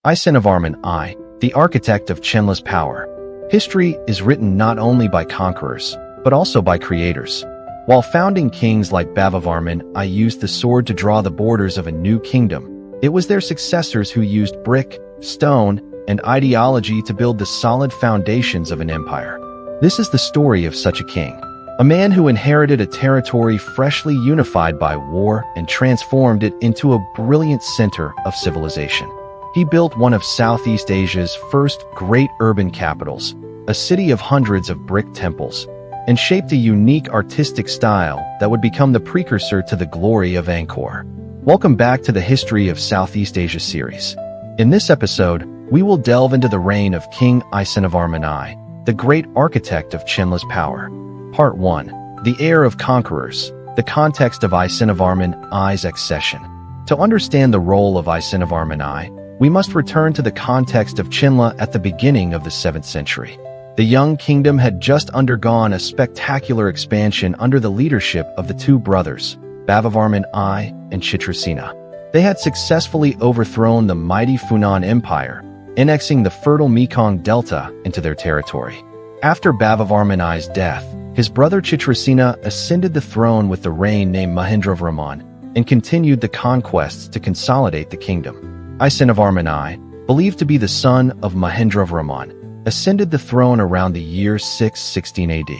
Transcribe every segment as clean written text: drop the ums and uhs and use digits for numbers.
Isanavarman I, the architect of Chenla's power. History is written not only by conquerors, but also by creators. While founding kings like Bavavarman I used the sword to draw the borders of a new kingdom, it was their successors who used brick, stone, and ideology to build the solid foundations of an empire. This is the story of such a king. A man who inherited a territory freshly unified by war and transformed it into a brilliant center of civilization. He built one of Southeast Asia's first great urban capitals, a city of hundreds of brick temples, and shaped a unique artistic style that would become the precursor to the glory of Angkor. Welcome back to the History of Southeast Asia series. In this episode, we will delve into the reign of King Isanavarman I, the great architect of Chenla's power. Part 1. The Heir of Conquerors, the context of Isanavarman I's accession. To understand the role of Isanavarman I, we must return to the context of Chenla at the beginning of the 7th century. The young kingdom had just undergone a spectacular expansion under the leadership of the two brothers, Bavavarman I and Chitrasena. They had successfully overthrown the mighty Funan Empire, annexing the fertile Mekong Delta into their territory. After Bavavarman I's death, his brother Chitrasena ascended the throne with the reign named Mahendravarman and continued the conquests to consolidate the kingdom. Isanavarman I, believed to be the son of Mahendravarman, ascended the throne around the year 616 AD.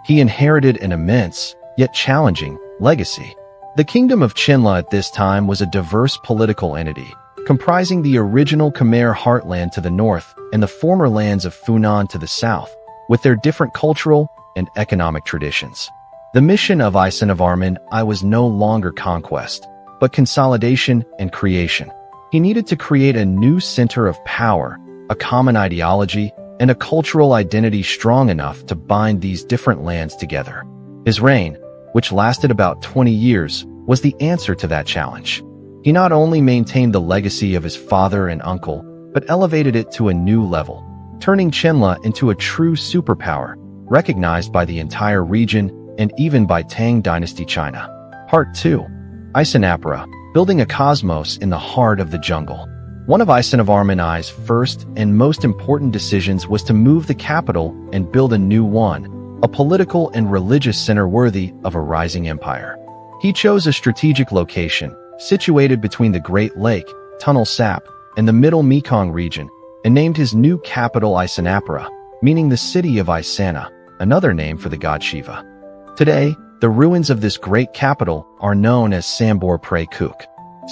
He inherited an immense, yet challenging, legacy. The kingdom of Chenla at this time was a diverse political entity, comprising the original Khmer heartland to the north and the former lands of Funan to the south, with their different cultural and economic traditions. The mission of Isanavarman I was no longer conquest, but consolidation and creation. He needed to create a new center of power, a common ideology, and a cultural identity strong enough to bind these different lands together. His reign, which lasted about 20 years, was the answer to that challenge. He not only maintained the legacy of his father and uncle, but elevated it to a new level, turning Chenla into a true superpower, recognized by the entire region and even by Tang Dynasty China. Part 2. Isanapura, building a cosmos in the heart of the jungle. One of Isanavarman I's first and most important decisions was to move the capital and build a new one, a political and religious center worthy of a rising empire. He chose a strategic location, situated between the Great Lake, Tunnel Sap, and the Middle Mekong region, and named his new capital Isanapura, meaning the city of Isana, another name for the god Shiva. Today, the ruins of this great capital are known as Sambor Prei Kuk.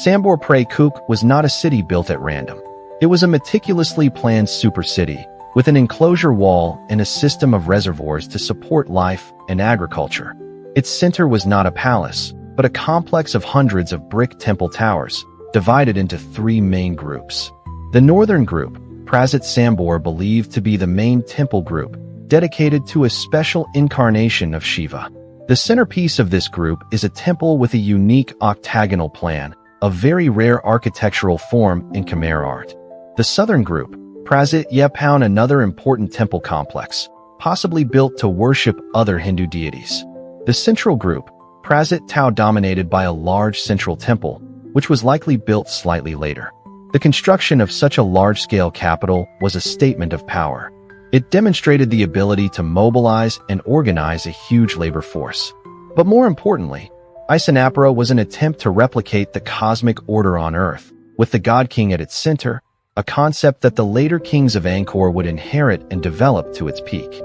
Sambor Prei Kuk was not a city built at random. It was a meticulously planned super city, with an enclosure wall and a system of reservoirs to support life and agriculture. Its center was not a palace, but a complex of hundreds of brick temple towers, divided into 3 main groups. The northern group, Prasit Sambor, believed to be the main temple group, dedicated to a special incarnation of Shiva. The centerpiece of this group is a temple with a unique octagonal plan, a very rare architectural form in Khmer art. The southern group, Prasit Yepaun, another important temple complex, possibly built to worship other Hindu deities. The central group, Prasit Tao, dominated by a large central temple, which was likely built slightly later. The construction of such a large-scale capital was a statement of power. It demonstrated the ability to mobilize and organize a huge labor force. But more importantly, Isanapura was an attempt to replicate the cosmic order on Earth, with the God King at its center, a concept that the later kings of Angkor would inherit and develop to its peak.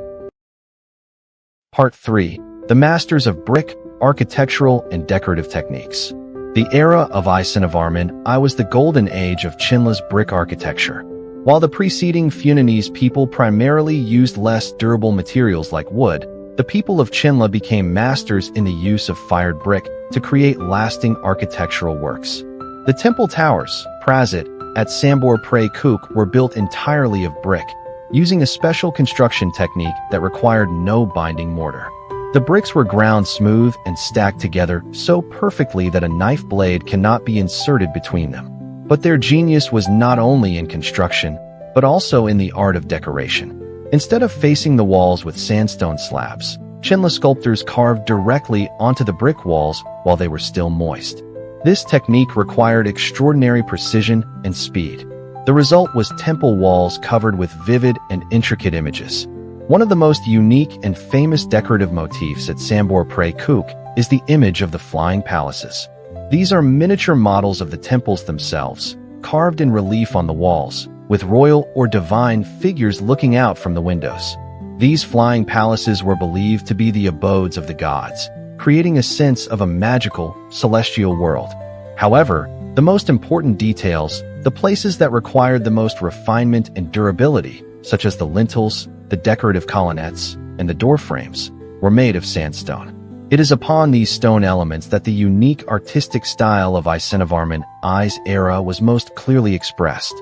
Part 3. The Masters of Brick, Architectural and Decorative Techniques. The era of Isanavarman I was the golden age of Chenla's brick architecture. While the preceding Funanese people primarily used less durable materials like wood, the people of Chenla became masters in the use of fired brick to create lasting architectural works. The temple towers, Prasit, at Sambor Prei Kuk were built entirely of brick, using a special construction technique that required no binding mortar. The bricks were ground smooth and stacked together so perfectly that a knife blade cannot be inserted between them. But their genius was not only in construction, but also in the art of decoration. Instead of facing the walls with sandstone slabs, Chenla sculptors carved directly onto the brick walls while they were still moist. This technique required extraordinary precision and speed. The result was temple walls covered with vivid and intricate images. One of the most unique and famous decorative motifs at Sambor Prei Kuk is the image of the flying palaces. These are miniature models of the temples themselves, carved in relief on the walls, with royal or divine figures looking out from the windows. These flying palaces were believed to be the abodes of the gods, creating a sense of a magical, celestial world. However, the most important details, the places that required the most refinement and durability, such as the lintels, the decorative colonnettes, and the door frames, were made of sandstone. It is upon these stone elements that the unique artistic style of Isanavarman I's era was most clearly expressed.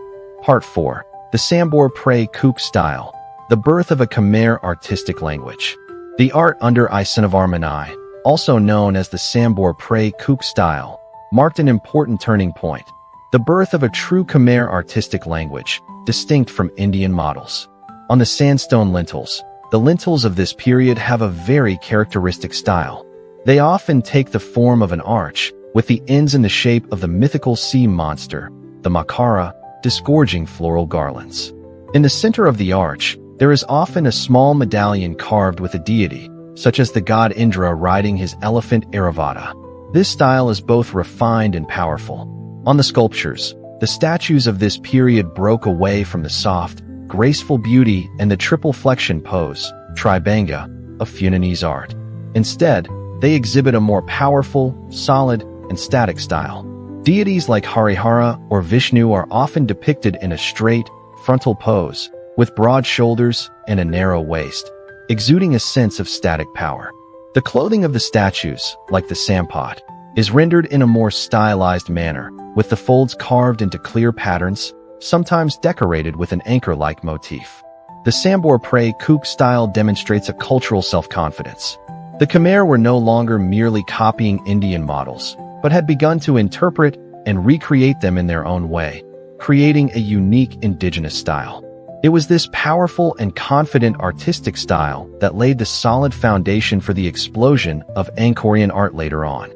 Part 4. The Sambor Prei Kuk style. The birth of a Khmer artistic language. The art under Isanavarman I, also known as the Sambor Prei Kuk style, marked an important turning point. The birth of a true Khmer artistic language, distinct from Indian models. On the sandstone lintels, the lintels of this period have a very characteristic style. They often take the form of an arch, with the ends in the shape of the mythical sea monster, the Makara, disgorging floral garlands. In the center of the arch, there is often a small medallion carved with a deity, such as the god Indra riding his elephant Airavata. This style is both refined and powerful. On the sculptures, the statues of this period broke away from the soft, graceful beauty and the triple flexion pose, Tribanga, of Fulanese art. Instead, they exhibit a more powerful, solid, and static style. Deities like Harihara or Vishnu are often depicted in a straight, frontal pose, with broad shoulders and a narrow waist, exuding a sense of static power. The clothing of the statues, like the sampot, is rendered in a more stylized manner, with the folds carved into clear patterns, sometimes decorated with an anchor-like motif. The Sambor Prei Kuk style demonstrates a cultural self-confidence. The Khmer were no longer merely copying Indian models, but had begun to interpret and recreate them in their own way, creating a unique indigenous style. It was this powerful and confident artistic style that laid the solid foundation for the explosion of Angkorian art later on.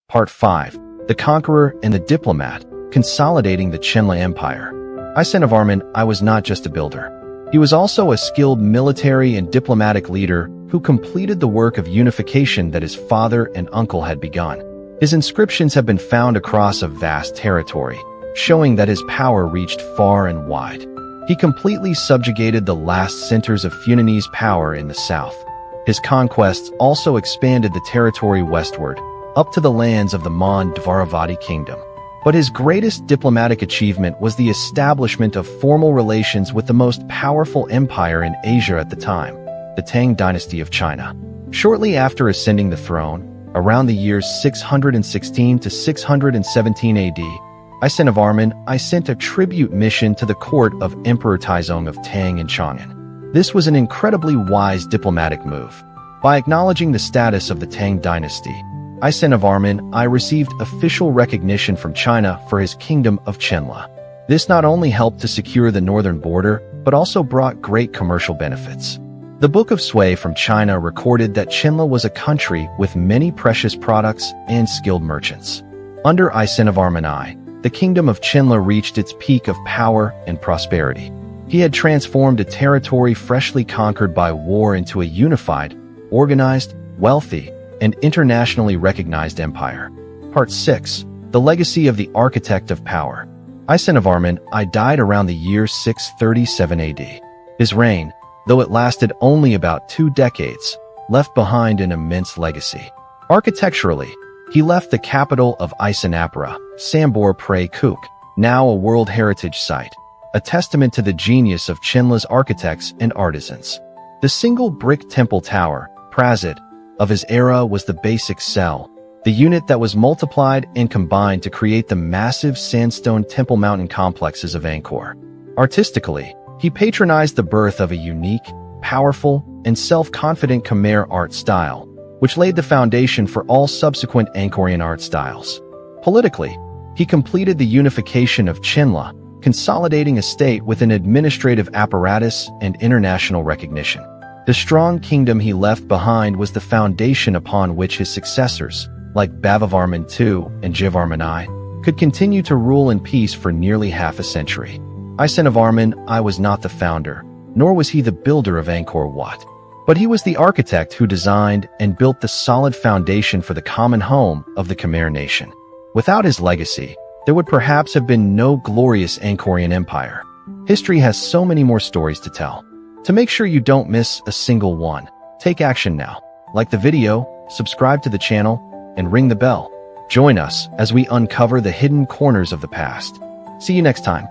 Part 5. The Conqueror and the Diplomat, consolidating the Chenla Empire. Isanavarman I was not just a builder. He was also a skilled military and diplomatic leader who completed the work of unification that his father and uncle had begun. His inscriptions have been found across a vast territory, showing that his power reached far and wide. He completely subjugated the last centers of Fulanese power in the south. His conquests also expanded the territory westward, up to the lands of the Mon Dvaravati kingdom. But his greatest diplomatic achievement was the establishment of formal relations with the most powerful empire in Asia at the time, the Tang dynasty of China. Shortly after ascending the throne, around the years 616 to 617 AD, Isanavarman I sent a tribute mission to the court of Emperor Taizong of Tang in Chang'an. This was an incredibly wise diplomatic move. By acknowledging the status of the Tang dynasty, Isanavarman I received official recognition from China for his kingdom of Chenla. This not only helped to secure the northern border, but also brought great commercial benefits. The Book of Sui from China recorded that Chenla was a country with many precious products and skilled merchants. Under Isanavarman I, the kingdom of Chenla reached its peak of power and prosperity. He had transformed a territory freshly conquered by war into a unified, organized, wealthy, and internationally recognized empire. Part 6. The Legacy of the Architect of Power. Isanavarman I died around the year 637 AD. His reign, though it lasted only about 2 decades, left behind an immense legacy. Architecturally, he left the capital of Isanapura, Sambor Prei Kuk, now a World Heritage Site, a testament to the genius of Chenla's architects and artisans. The single brick temple tower, Prasad, of his era was the basic cell, the unit that was multiplied and combined to create the massive sandstone temple mountain complexes of Angkor. Artistically, he patronized the birth of a unique, powerful, and self-confident Khmer art style, which laid the foundation for all subsequent Angkorian art styles. Politically, he completed the unification of Chenla, consolidating a state with an administrative apparatus and international recognition. The strong kingdom he left behind was the foundation upon which his successors, like Bavavarman II and Jivarman I, could continue to rule in peace for nearly half a century. Isanavarman I was not the founder, nor was he the builder of Angkor Wat. But he was the architect who designed and built the solid foundation for the common home of the Khmer nation. Without his legacy, there would perhaps have been no glorious Angkorian Empire. History has so many more stories to tell. To make sure you don't miss a single one, take action now. Like the video, subscribe to the channel, and ring the bell. Join us as we uncover the hidden corners of the past. See you next time.